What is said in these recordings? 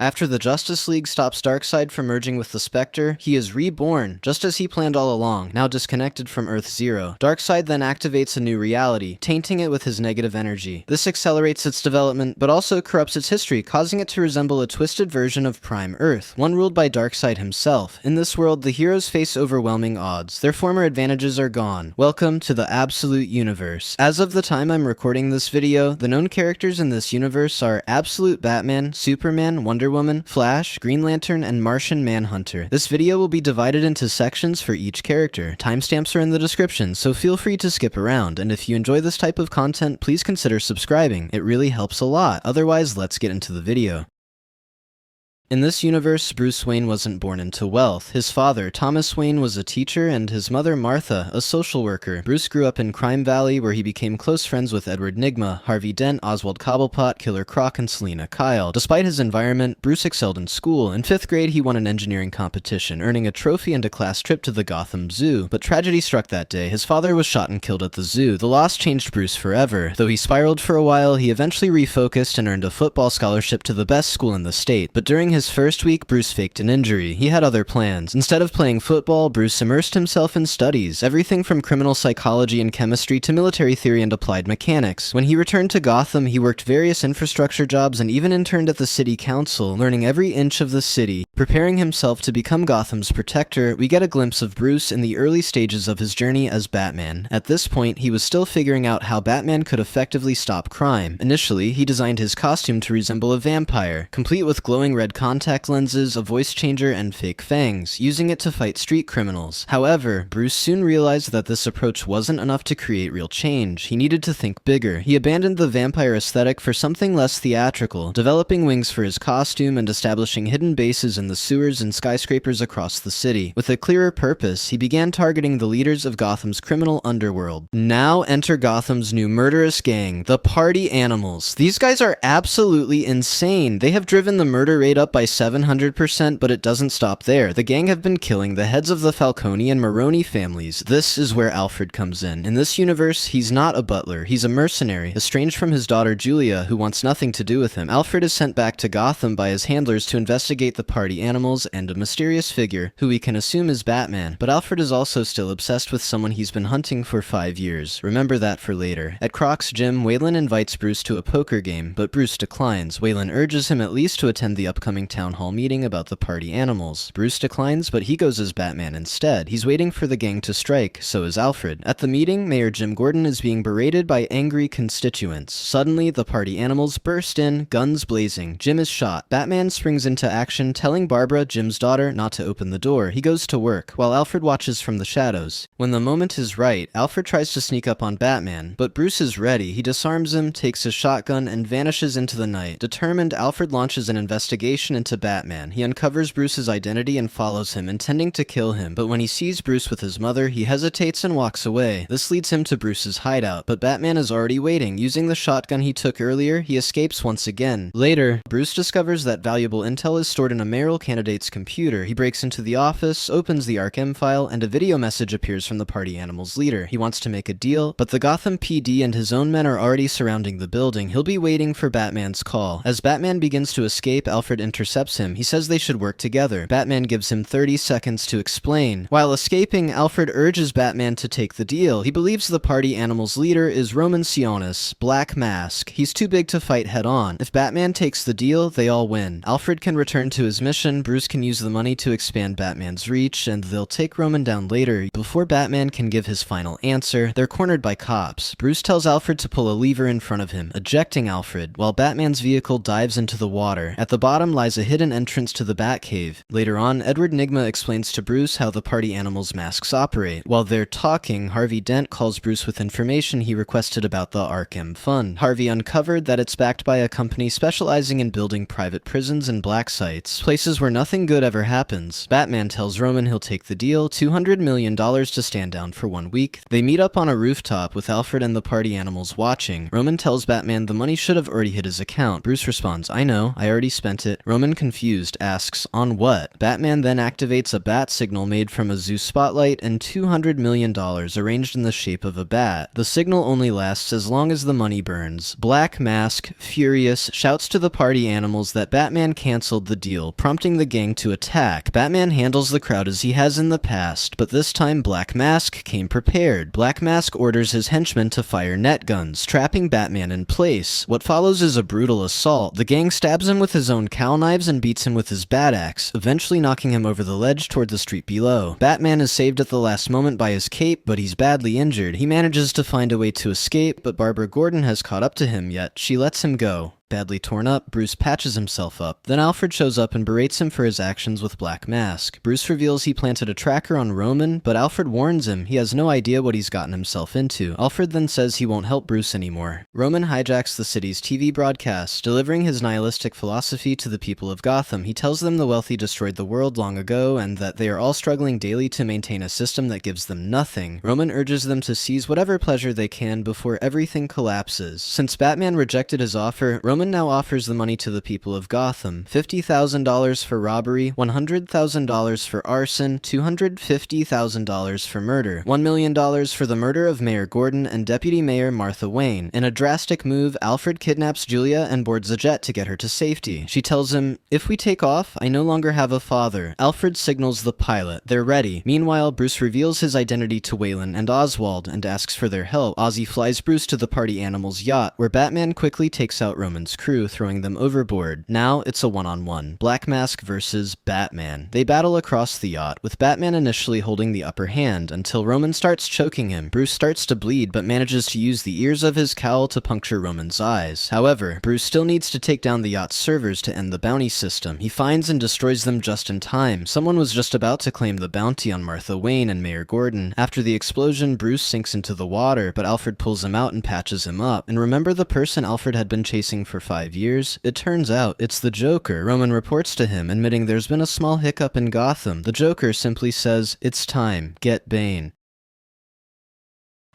After the Justice League stops Darkseid from merging with the Spectre, he is reborn, just as he planned all along, now disconnected from Earth-Zero. Darkseid then activates a new reality, tainting it with his negative energy. This accelerates its development, but also corrupts its history, causing it to resemble a twisted version of Prime Earth, one ruled by Darkseid himself. In this world, the heroes face overwhelming odds. Their former advantages are gone. Welcome to the Absolute Universe. As of the time I'm recording this video, the known characters in this universe are Absolute Batman, Superman, Wonder Woman, Flash, Green Lantern, and Martian Manhunter. This video will be divided into sections for each character. Timestamps are in the description, so feel free to skip around, and if you enjoy this type of content, please consider subscribing. It really helps a lot. Otherwise, let's get into the video. In this universe, Bruce Wayne wasn't born into wealth. His father, Thomas Wayne, was a teacher, and his mother, Martha, a social worker. Bruce grew up in Crime Valley, where he became close friends with Edward Nygma, Harvey Dent, Oswald Cobblepot, Killer Croc, and Selina Kyle. Despite his environment, Bruce excelled in school. In 5th grade, he won an engineering competition, earning a trophy and a class trip to the Gotham Zoo. But tragedy struck that day. His father was shot and killed at the zoo. The loss changed Bruce forever. Though he spiraled for a while, he eventually refocused and earned a football scholarship to the best school in the state. But during his first week, Bruce faked an injury. He had other plans. Instead of playing football, Bruce immersed himself in studies, everything from criminal psychology and chemistry to military theory and applied mechanics. When he returned to Gotham, he worked various infrastructure jobs and even interned at the city council, learning every inch of the city. Preparing himself to become Gotham's protector, we get a glimpse of Bruce in the early stages of his journey as Batman. At this point, he was still figuring out how Batman could effectively stop crime. Initially, he designed his costume to resemble a vampire, complete with glowing red contact lenses, a voice changer, and fake fangs, using it to fight street criminals. However, Bruce soon realized that this approach wasn't enough to create real change. He needed to think bigger. He abandoned the vampire aesthetic for something less theatrical, developing wings for his costume and establishing hidden bases in the sewers and skyscrapers across the city. With a clearer purpose, he began targeting the leaders of Gotham's criminal underworld. Now enter Gotham's new murderous gang, the Party Animals. These guys are absolutely insane. They have driven the murder rate up by 700%, but it doesn't stop there. The gang have been killing the heads of the Falcone and Maroni families. This is where Alfred comes in. In this universe, he's not a butler. He's a mercenary, estranged from his daughter Julia, who wants nothing to do with him. Alfred is sent back to Gotham by his handlers to investigate the Party Animals and a mysterious figure, who we can assume is Batman. But Alfred is also still obsessed with someone he's been hunting for 5 years. Remember that for later. At Croc's gym, Waylon invites Bruce to a poker game, but Bruce declines. Waylon urges him at least to attend the upcoming town hall meeting about the Party Animals. Bruce declines, but he goes as Batman instead. He's waiting for the gang to strike, so is Alfred. At the meeting, Mayor Jim Gordon is being berated by angry constituents. Suddenly, the Party Animals burst in, guns blazing. Jim is shot. Batman springs into action, telling Barbara, Jim's daughter, not to open the door. He goes to work, while Alfred watches from the shadows. When the moment is right, Alfred tries to sneak up on Batman, but Bruce is ready. He disarms him, takes his shotgun, and vanishes into the night. Determined, Alfred launches an investigation into Batman. He uncovers Bruce's identity and follows him, intending to kill him, but when he sees Bruce with his mother, he hesitates and walks away. This leads him to Bruce's hideout, but Batman is already waiting. Using the shotgun he took earlier, he escapes once again. Later, Bruce discovers that valuable intel is stored in a mayoral candidate's computer. He breaks into the office, opens the Arkham file, and a video message appears from the Party Animals leader. He wants to make a deal, but the Gotham PD and his own men are already surrounding the building. He'll be waiting for Batman's call. As Batman begins to escape, Alfred intercepts him. He says they should work together. Batman gives him 30 seconds to explain. While escaping, Alfred urges Batman to take the deal. He believes the Party Animals leader is Roman Sionis, Black Mask. He's too big to fight head-on. If Batman takes the deal, they all win. Alfred can return to his mission, Bruce can use the money to expand Batman's reach, and they'll take Roman down later. Before Batman can give his final answer, they're cornered by cops. Bruce tells Alfred to pull a lever in front of him, ejecting Alfred, while Batman's vehicle dives into the water. At the bottom lies a hidden entrance to the Batcave. Later on, Edward Nygma explains to Bruce how the Party Animals masks operate. While they're talking, Harvey Dent calls Bruce with information he requested about the Arkham Fund. Harvey uncovered that it's backed by a company specializing in building private prisons and black sites, places where nothing good ever happens. Batman tells Roman he'll take the deal, $200 million to stand down for 1 week. They meet up on a rooftop with Alfred and the Party Animals watching. Roman tells Batman the money should have already hit his account. Bruce responds, I know, I already spent it. Roman Roman, confused, asks, "On what?" Batman then activates a bat signal made from a Zeus spotlight and $200 million arranged in the shape of a bat. The signal only lasts as long as the money burns. Black Mask, furious, shouts to the party animals that Batman cancelled the deal, prompting the gang to attack. Batman handles the crowd as he has in the past, but this time Black Mask came prepared. Black Mask orders his henchmen to fire net guns, trapping Batman in place. What follows is a brutal assault. The gang stabs him with his own cowl knives and beats him with his bat axe, eventually knocking him over the ledge toward the street below. Batman is saved at the last moment by his cape, but he's badly injured. He manages to find a way to escape, but Barbara Gordon has caught up to him, yet she lets him go. Badly torn up, Bruce patches himself up. Then Alfred shows up and berates him for his actions with Black Mask. Bruce reveals he planted a tracker on Roman, but Alfred warns him he has no idea what he's gotten himself into. Alfred then says he won't help Bruce anymore. Roman hijacks the city's TV broadcast, delivering his nihilistic philosophy to the people of Gotham. He tells them the wealthy destroyed the world long ago, and that they are all struggling daily to maintain a system that gives them nothing. Roman urges them to seize whatever pleasure they can before everything collapses. Since Batman rejected his offer, Roman now offers the money to the people of Gotham. $50,000 for robbery, $100,000 for arson, $250,000 for murder, $1 million for the murder of Mayor Gordon and Deputy Mayor Martha Wayne. In a drastic move, Alfred kidnaps Julia and boards a jet to get her to safety. She tells him, "If we take off, I no longer have a father." Alfred signals the pilot. They're ready. Meanwhile, Bruce reveals his identity to Waylon and Oswald and asks for their help. Ozzy flies Bruce to the party animal's yacht, where Batman quickly takes out Roman's crew, throwing them overboard. Now it's a one-on-one. Black Mask versus Batman. They battle across the yacht, with Batman initially holding the upper hand, until Roman starts choking him. Bruce starts to bleed, but manages to use the ears of his cowl to puncture Roman's eyes. However, Bruce still needs to take down the yacht's servers to end the bounty system. He finds and destroys them just in time. Someone was just about to claim the bounty on Martha Wayne and Mayor Gordon. After the explosion, Bruce sinks into the water, but Alfred pulls him out and patches him up. And remember the person Alfred had been chasing for 5 years? It turns out it's the Joker. Roman reports to him, admitting there's been a small hiccup in Gotham. The Joker simply says, "It's time. Get Bane."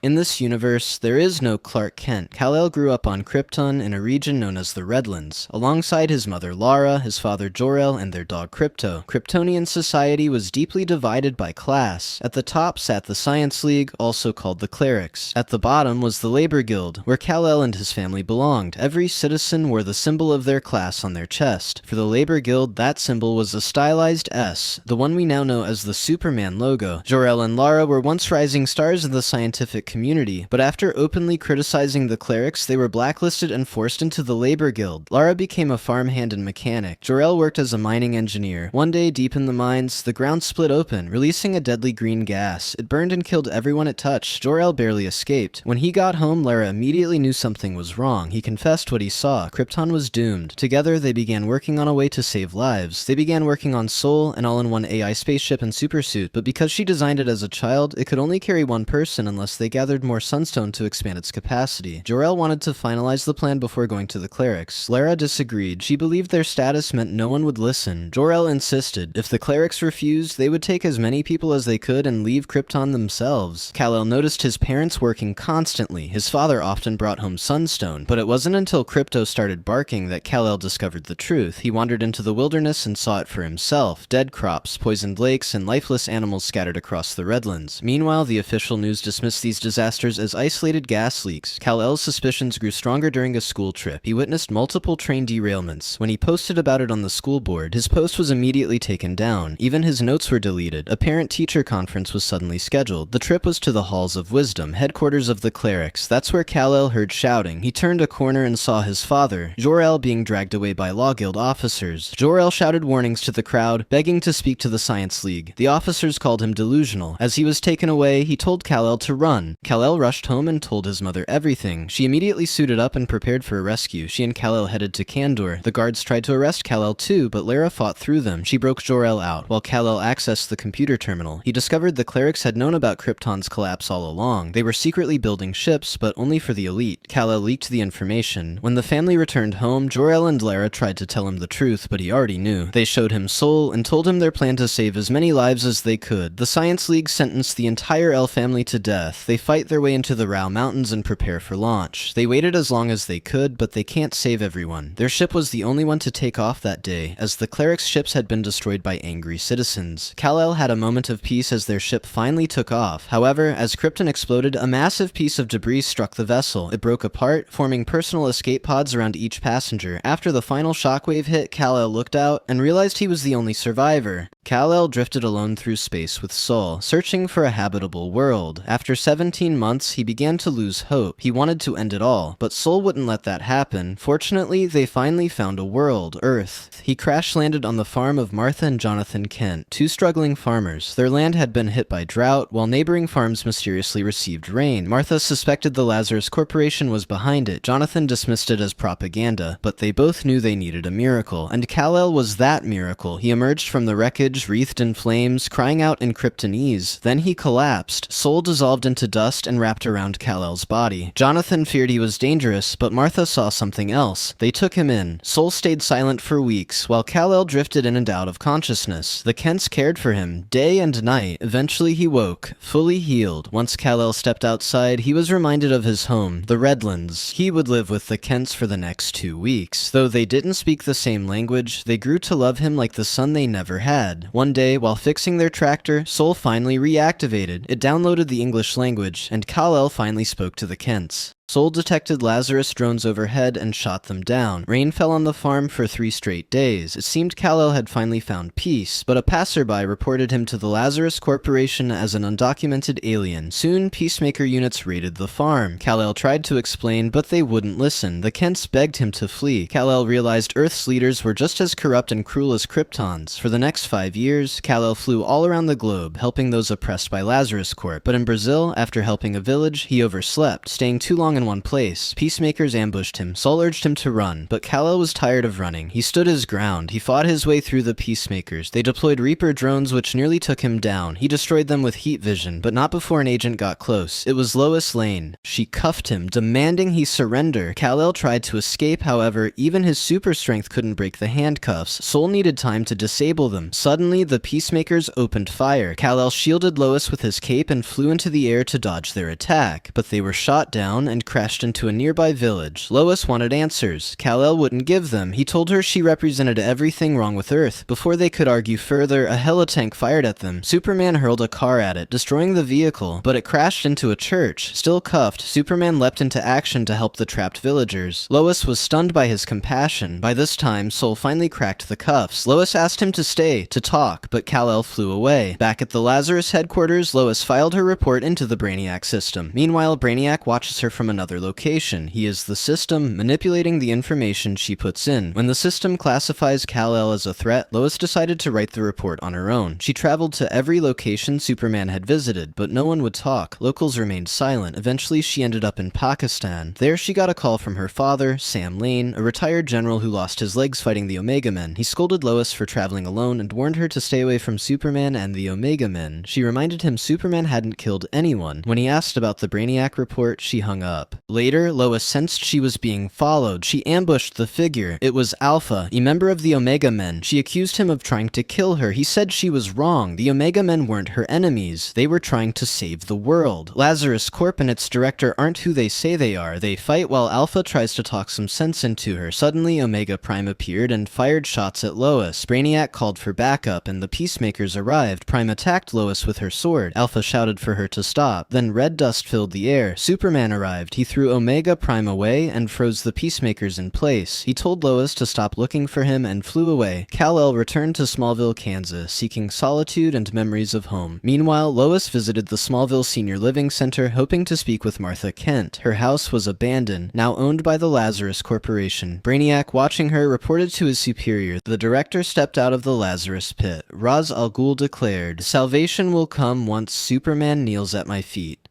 In this universe, there is no Clark Kent. Kal-El grew up on Krypton in a region known as the Redlands, alongside his mother Lara, his father Jor-El, and their dog Krypto. Kryptonian society was deeply divided by class. At the top sat the Science League, also called the Clerics. At the bottom was the Labor Guild, where Kal-El and his family belonged. Every citizen wore the symbol of their class on their chest. For the Labor Guild, that symbol was a stylized S, the one we now know as the Superman logo. Jor-El and Lara were once rising stars in the scientific community, but after openly criticizing the Clerics, they were blacklisted and forced into the Labor Guild. Lara became a farmhand and mechanic. Jor-El worked as a mining engineer. One day, deep in the mines, the ground split open, releasing a deadly green gas. It burned and killed everyone it touched. Jor-El barely escaped. When he got home, Lara immediately knew something was wrong. He confessed what he saw. Krypton was doomed. Together, they began working on a way to save lives. They began working on Soul, an all-in-one AI spaceship and supersuit, but because she designed it as a child, it could only carry one person unless they gathered more sunstone to expand its capacity. Jor-El wanted to finalize the plan before going to the Clerics. Lara disagreed. She believed their status meant no one would listen. Jor-El insisted. If the Clerics refused, they would take as many people as they could and leave Krypton themselves. Kal-El noticed his parents working constantly. His father often brought home sunstone, but it wasn't until Krypto started barking that Kal-El discovered the truth. He wandered into the wilderness and saw it for himself. Dead crops, poisoned lakes, and lifeless animals scattered across the Redlands. Meanwhile, the official news dismissed these disasters as isolated gas leaks. Kal-El's suspicions grew stronger during a school trip. He witnessed multiple train derailments. When he posted about it on the school board, his post was immediately taken down. Even his notes were deleted. A parent-teacher conference was suddenly scheduled. The trip was to the Halls of Wisdom, headquarters of the Clerics. That's where Kal-El heard shouting. He turned a corner and saw his father, Jor-El, being dragged away by Law Guild officers. Jor-El shouted warnings to the crowd, begging to speak to the Science League. The officers called him delusional. As he was taken away, he told Kal-El to run. Kal-El rushed home and told his mother everything. She immediately suited up and prepared for a rescue. She and Kal-El headed to Kandor. The guards tried to arrest Kal-El too, but Lara fought through them. She broke Jor-El out, while Kal-El accessed the computer terminal. He discovered the Clerics had known about Krypton's collapse all along. They were secretly building ships, but only for the elite. Kal-El leaked the information. When the family returned home, Jor-El and Lara tried to tell him the truth, but he already knew. They showed him Soul and told him their plan to save as many lives as they could. The Science League sentenced the entire El family to death. They fight their way into the Rao Mountains and prepare for launch. They waited as long as they could, but they can't save everyone. Their ship was the only one to take off that day, as the clerics' ships had been destroyed by angry citizens. Kal-El had a moment of peace as their ship finally took off. However, as Krypton exploded, a massive piece of debris struck the vessel. It broke apart, forming personal escape pods around each passenger. After the final shockwave hit, Kal-El looked out and realized he was the only survivor. Kal-El drifted alone through space with Sol, searching for a habitable world. After 17 months, he began to lose hope. He wanted to end it all, but Sol wouldn't let that happen. Fortunately, they finally found a world, Earth. He crash-landed on the farm of Martha and Jonathan Kent, two struggling farmers. Their land had been hit by drought, while neighboring farms mysteriously received rain. Martha suspected the Lazarus Corporation was behind it. Jonathan dismissed it as propaganda, but they both knew they needed a miracle, and Kal-El was that miracle. He emerged from the wreckage, wreathed in flames, crying out in Kryptonese. Then he collapsed. Sol dissolved into dust and wrapped around Kal-El's body. Jonathan feared he was dangerous, but Martha saw something else. They took him in. Sol stayed silent for weeks, while Kal-El drifted in and out of consciousness. The Kents cared for him, day and night. Eventually he woke, fully healed. Once Kal-El stepped outside, he was reminded of his home, the Redlands. He would live with the Kents for the next 2 weeks. Though they didn't speak the same language, they grew to love him like the son they never had. One day, while fixing their tractor, Sol finally reactivated. It downloaded the English language, and Kal-El finally spoke to the Kents. Sol detected Lazarus drones overhead and shot them down. Rain fell on the farm for 3 straight days. It seemed Kal-El had finally found peace, but a passerby reported him to the Lazarus Corporation as an undocumented alien. Soon, peacemaker units raided the farm. Kal-El tried to explain, but they wouldn't listen. The Kents begged him to flee. Kal-El realized Earth's leaders were just as corrupt and cruel as Krypton's. For the next 5 years, Kal-El flew all around the globe, helping those oppressed by Lazarus Corp. But in Brazil, after helping a village, he overslept, staying too long in one place. Peacemakers ambushed him. Sol urged him to run, but Kal-El was tired of running. He stood his ground. He fought his way through the peacemakers. They deployed Reaper drones which nearly took him down. He destroyed them with heat vision, but not before an agent got close. It was Lois Lane. She cuffed him, demanding he surrender. Kal-El tried to escape, however, even his super strength couldn't break the handcuffs. Sol needed time to disable them. Suddenly, the peacemakers opened fire. Kal-El shielded Lois with his cape and flew into the air to dodge their attack, but they were shot down and crashed into a nearby village. Lois wanted answers. Kal-El wouldn't give them. He told her she represented everything wrong with Earth. Before they could argue further, a helitank fired at them. Superman hurled a car at it, destroying the vehicle, but it crashed into a church. Still cuffed, Superman leapt into action to help the trapped villagers. Lois was stunned by his compassion. By this time, Sol finally cracked the cuffs. Lois asked him to stay, to talk, but Kal-El flew away. Back at the Lazarus headquarters, Lois filed her report into the Brainiac system. Meanwhile, Brainiac watches her from another location. He is the system, manipulating the information she puts in. When the system classifies Kal-El as a threat, Lois decided to write the report on her own. She traveled to every location Superman had visited, but no one would talk. Locals remained silent. Eventually, she ended up in Pakistan. There, she got a call from her father, Sam Lane, a retired general who lost his legs fighting the Omega Men. He scolded Lois for traveling alone and warned her to stay away from Superman and the Omega Men. She reminded him Superman hadn't killed anyone. When he asked about the Brainiac report, she hung up. Later, Lois sensed she was being followed. She ambushed the figure. It was Alpha, a member of the Omega Men. She accused him of trying to kill her. He said she was wrong. The Omega Men weren't her enemies. They were trying to save the world. Lazarus Corp and its director aren't who they say they are. They fight while Alpha tries to talk some sense into her. Suddenly, Omega Prime appeared and fired shots at Lois. Brainiac called for backup, and the Peacemakers arrived. Prime attacked Lois with her sword. Alpha shouted for her to stop. Then red dust filled the air. Superman arrived. He threw Omega Prime away and froze the Peacemakers in place. He told Lois to stop looking for him and flew away. Kal-El returned to Smallville, Kansas, seeking solitude and memories of home. Meanwhile, Lois visited the Smallville Senior Living Center, hoping to speak with Martha Kent. Her house was abandoned, now owned by the Lazarus Corporation. Brainiac, watching her, reported to his superior. The director stepped out of the Lazarus pit. Ra's al Ghul declared, "Salvation will come once Superman kneels at my feet."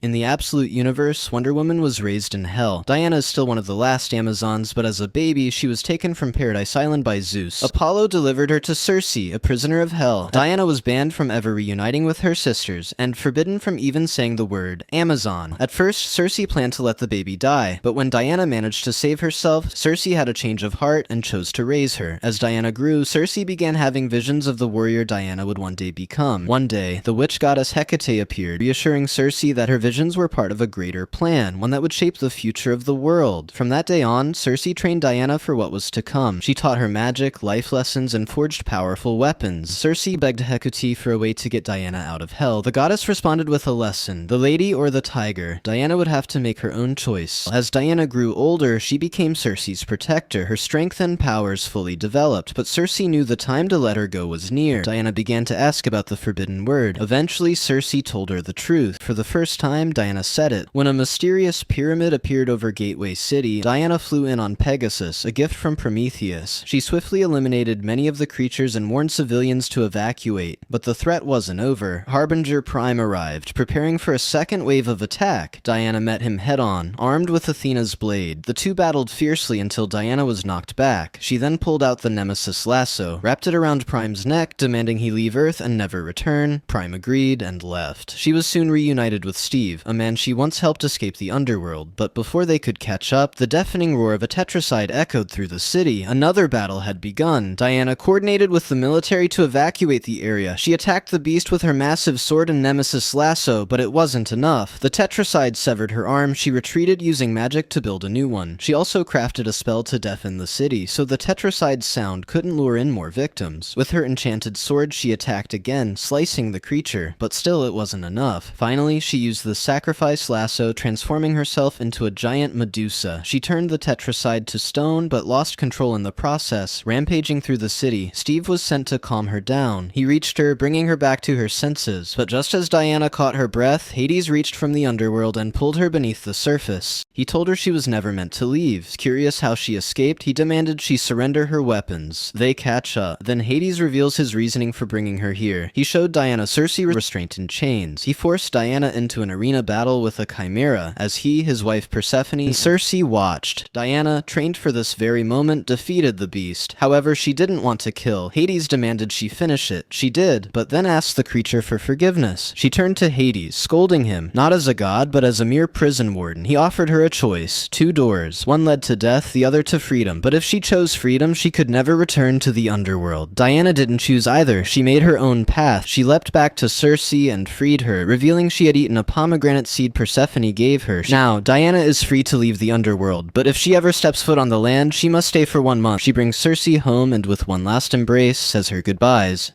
In the Absolute Universe, Wonder Woman was raised in Hell. Diana is still one of the last Amazons, but as a baby, she was taken from Paradise Island by Zeus. Apollo delivered her to Circe, a prisoner of Hell. Diana was banned from ever reuniting with her sisters, and forbidden from even saying the word Amazon. At first, Circe planned to let the baby die, but when Diana managed to save herself, Circe had a change of heart and chose to raise her. As Diana grew, Circe began having visions of the warrior Diana would one day become. One day, the witch goddess Hecate appeared, reassuring Circe that her visions were part of a greater plan, one that would shape the future of the world. From that day on, Circe trained Diana for what was to come. She taught her magic, life lessons, and forged powerful weapons. Circe begged Hecate for a way to get Diana out of Hell. The goddess responded with a lesson: the lady or the tiger. Diana would have to make her own choice. As Diana grew older, she became Circe's protector. Her strength and powers fully developed, but Circe knew the time to let her go was near. Diana began to ask about the forbidden word. Eventually, Circe told her the truth. For the first time, Diana said it. When a mysterious pyramid appeared over Gateway City, Diana flew in on Pegasus, a gift from Prometheus. She swiftly eliminated many of the creatures and warned civilians to evacuate. But the threat wasn't over. Harbinger Prime arrived, preparing for a second wave of attack. Diana met him head-on, armed with Athena's blade. The two battled fiercely until Diana was knocked back. She then pulled out the Nemesis lasso, wrapped it around Prime's neck, demanding he leave Earth and never return. Prime agreed and left. She was soon reunited with Steve, a man she once helped escape the underworld, but before they could catch up, the deafening roar of a tetracide echoed through the city. Another battle had begun. Diana coordinated with the military to evacuate the area. She attacked the beast with her massive sword and Nemesis lasso, but it wasn't enough. The tetracide severed her arm. She retreated using magic to build a new one. She also crafted a spell to deafen the city, so the tetracide's sound couldn't lure in more victims. With her enchanted sword, she attacked again, slicing the creature, but still it wasn't enough. Finally, she used the sacrifice lasso, transforming herself into a giant Medusa. She turned the tetracide to stone, but lost control in the process, rampaging through the city. Steve was sent to calm her down. He reached her, bringing her back to her senses, but just as Diana caught her breath, Hades reached from the underworld and pulled her beneath the surface. He told her she was never meant to leave. Curious how she escaped, he demanded she surrender her weapons. They catch up. Then Hades reveals his reasoning for bringing her here. He showed Diana Circe restraint in chains. He forced Diana into an arena battle with a chimera, as he, his wife Persephone, and Circe watched. Diana, trained for this very moment, defeated the beast. However, she didn't want to kill. Hades demanded she finish it. She did, but then asked the creature for forgiveness. She turned to Hades, scolding him, not as a god, but as a mere prison warden. He offered her a choice. Two doors. One led to death, the other to freedom. But if she chose freedom, she could never return to the underworld. Diana didn't choose either. She made her own path. She leapt back to Circe and freed her, revealing she had eaten a pomegranate seed Persephone gave her. Now, Diana is free to leave the underworld, but if she ever steps foot on the land, she must stay for 1 month. She brings Circe home and with one last embrace, says her goodbyes.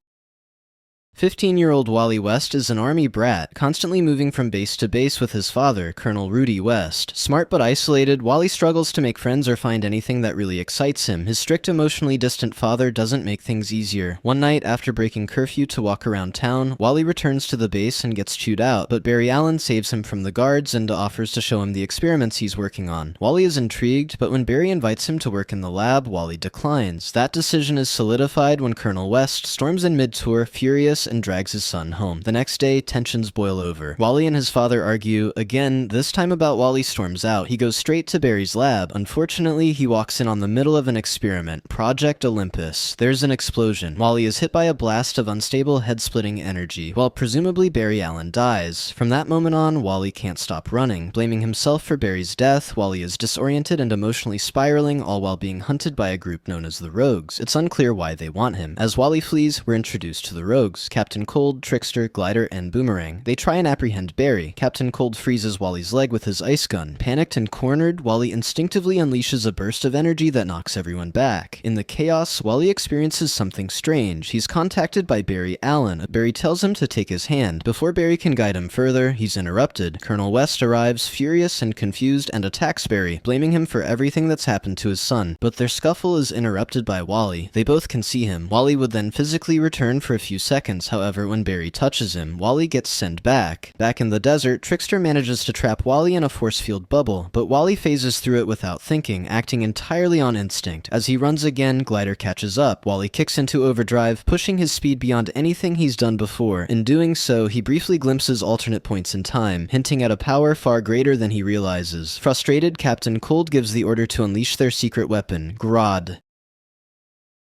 15-year-old Wally West is an army brat, constantly moving from base to base with his father, Colonel Rudy West. Smart but isolated, Wally struggles to make friends or find anything that really excites him. His strict, emotionally distant father doesn't make things easier. One night, after breaking curfew to walk around town, Wally returns to the base and gets chewed out, but Barry Allen saves him from the guards and offers to show him the experiments he's working on. Wally is intrigued, but when Barry invites him to work in the lab, Wally declines. That decision is solidified when Colonel West storms in mid-tour, furious, and drags his son home. The next day, tensions boil over. Wally and his father argue again, this time about Wally storms out. He goes straight to Barry's lab. Unfortunately, he walks in on the middle of an experiment, Project Olympus. There's an explosion. Wally is hit by a blast of unstable head-splitting energy, while presumably Barry Allen dies. From that moment on, Wally can't stop running. Blaming himself for Barry's death, Wally is disoriented and emotionally spiraling, all while being hunted by a group known as the Rogues. It's unclear why they want him. As Wally flees, we're introduced to the Rogues. Captain Cold, Trickster, Glider, and Boomerang. They try and apprehend Barry. Captain Cold freezes Wally's leg with his ice gun. Panicked and cornered, Wally instinctively unleashes a burst of energy that knocks everyone back. In the chaos, Wally experiences something strange. He's contacted by Barry Allen. Barry tells him to take his hand. Before Barry can guide him further, he's interrupted. Colonel West arrives, furious and confused, and attacks Barry, blaming him for everything that's happened to his son. But their scuffle is interrupted by Wally. They both can see him. Wally would then physically return for a few seconds, happens, however, when Barry touches him. Wally gets sent back. Back in the desert, Trickster manages to trap Wally in a force field bubble, but Wally phases through it without thinking, acting entirely on instinct. As he runs again, Glider catches up. Wally kicks into overdrive, pushing his speed beyond anything he's done before. In doing so, he briefly glimpses alternate points in time, hinting at a power far greater than he realizes. Frustrated, Captain Cold gives the order to unleash their secret weapon, Grodd.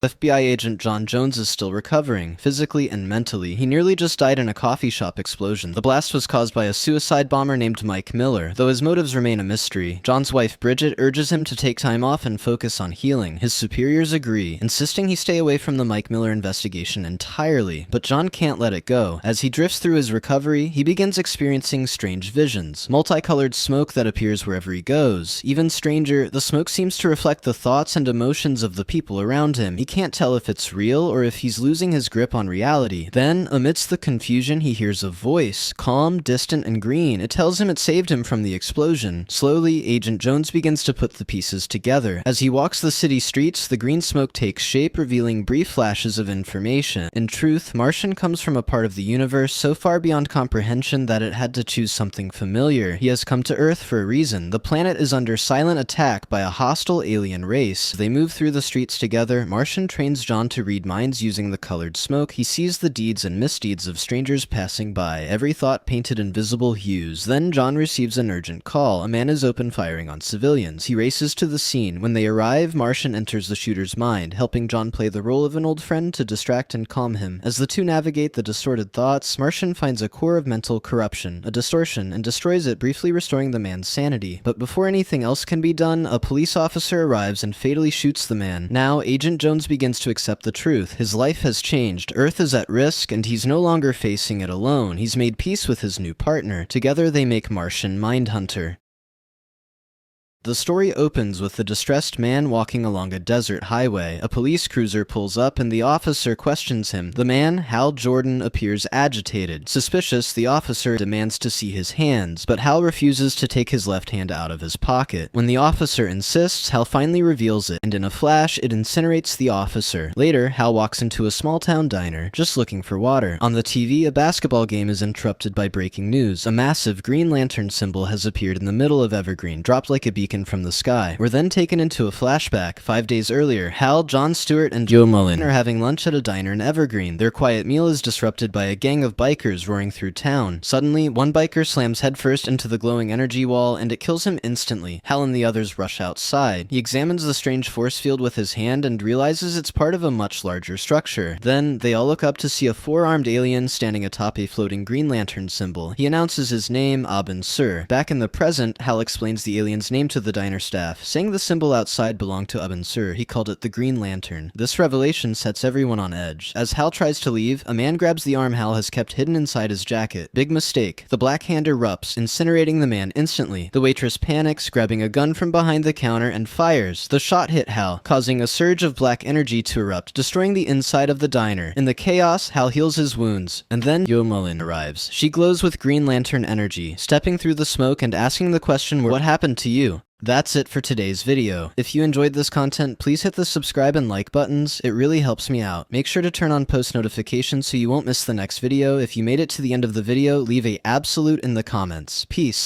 FBI agent John Jones is still recovering, physically and mentally. He nearly just died in a coffee shop explosion. The blast was caused by a suicide bomber named Mike Miller, though his motives remain a mystery. John's wife Bridget urges him to take time off and focus on healing. His superiors agree, insisting he stay away from the Mike Miller investigation entirely, but John can't let it go. As he drifts through his recovery, he begins experiencing strange visions, multicolored smoke that appears wherever he goes. Even stranger, the smoke seems to reflect the thoughts and emotions of the people around him. He can't tell if it's real or if he's losing his grip on reality. Then, amidst the confusion, he hears a voice, calm, distant, and green. It tells him it saved him from the explosion. Slowly, Agent Jones begins to put the pieces together. As he walks the city streets, the green smoke takes shape, revealing brief flashes of information. In truth, Martian comes from a part of the universe so far beyond comprehension that it had to choose something familiar. He has come to Earth for a reason. The planet is under silent attack by a hostile alien race. They move through the streets together. Martian trains John to read minds using the colored smoke. He sees the deeds and misdeeds of strangers passing by, every thought painted in visible hues. Then John receives an urgent call. A man is open firing on civilians. He races to the scene. When they arrive, Martian enters the shooter's mind, helping John play the role of an old friend to distract and calm him. As the two navigate the distorted thoughts, Martian finds a core of mental corruption, a distortion, and destroys it, briefly restoring the man's sanity. But before anything else can be done, a police officer arrives and fatally shoots the man. Now, Agent Jones begins to accept the truth. His life has changed. Earth is at risk, and he's no longer facing it alone. He's made peace with his new partner. Together they make Martian Mindhunter. The story opens with a distressed man walking along a desert highway. A police cruiser pulls up and the officer questions him. The man, Hal Jordan, appears agitated. Suspicious, the officer demands to see his hands, but Hal refuses to take his left hand out of his pocket. When the officer insists, Hal finally reveals it, and in a flash, it incinerates the officer. Later, Hal walks into a small-town diner, just looking for water. On the TV, a basketball game is interrupted by breaking news. A massive Green Lantern symbol has appeared in the middle of Evergreen, dropped like a beacon from the sky. We're then taken into a flashback. 5 days earlier, Hal, John Stewart, and Joe Mullen are having lunch at a diner in Evergreen. Their quiet meal is disrupted by a gang of bikers roaring through town. Suddenly, one biker slams headfirst into the glowing energy wall, and it kills him instantly. Hal and the others rush outside. He examines the strange force field with his hand and realizes it's part of a much larger structure. Then, they all look up to see a four-armed alien standing atop a floating Green Lantern symbol. He announces his name, Abin Sur. Back in the present, Hal explains the alien's name to the diner staff, saying the symbol outside belonged to Abin Sur. He called it the Green Lantern. This revelation sets everyone on edge. As Hal tries to leave, a man grabs the arm Hal has kept hidden inside his jacket. Big mistake. The black hand erupts, incinerating the man instantly. The waitress panics, grabbing a gun from behind the counter, and fires. The shot hit Hal, causing a surge of black energy to erupt, destroying the inside of the diner. In the chaos, Hal heals his wounds. And then Yo Mullen arrives. She glows with Green Lantern energy, stepping through the smoke and asking the question, what happened to you? That's it for today's video. If you enjoyed this content, please hit the subscribe and like buttons. It really helps me out. Make sure to turn on post notifications so you won't miss the next video. If you made it to the end of the video, leave a absolute in the comments. Peace.